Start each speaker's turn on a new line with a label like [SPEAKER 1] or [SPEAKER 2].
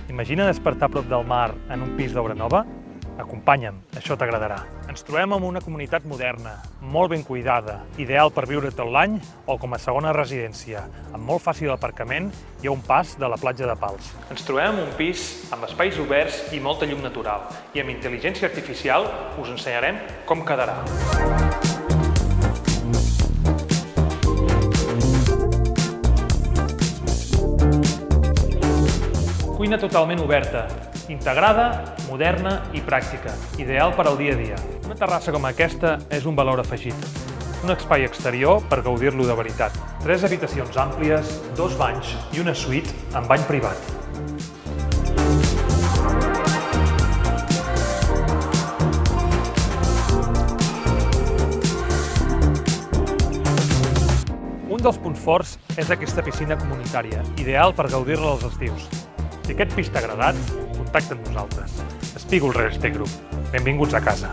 [SPEAKER 1] Imagina despertar a prop del mar en un pis d'obra nova? Acompanya'm, això t'agradarà. Ens trobem en una comunitat moderna, molt ben cuidada, ideal per viure tot l'any o com a segona residència, amb molt fàcil aparcament i a un pas de la platja de Pals. Ens trobem en un pis amb espais oberts i molta llum natural, i amb intel·ligència artificial us ensenyarem com quedarà. Cuina totalment oberta, integrada, moderna i pràctica, ideal per al dia a dia. Una terrassa com aquesta és un valor afegit. Un espai exterior per gaudir-lo de veritat. 3 habitacions àmplies, 2 banys i una suite amb bany privat. Un dels punts forts és aquesta piscina comunitària, ideal per gaudir-la als estius. Si aquest pis t'ha agradat, contacta amb nosaltres. Espígol Real Estate Group. Benvinguts a casa.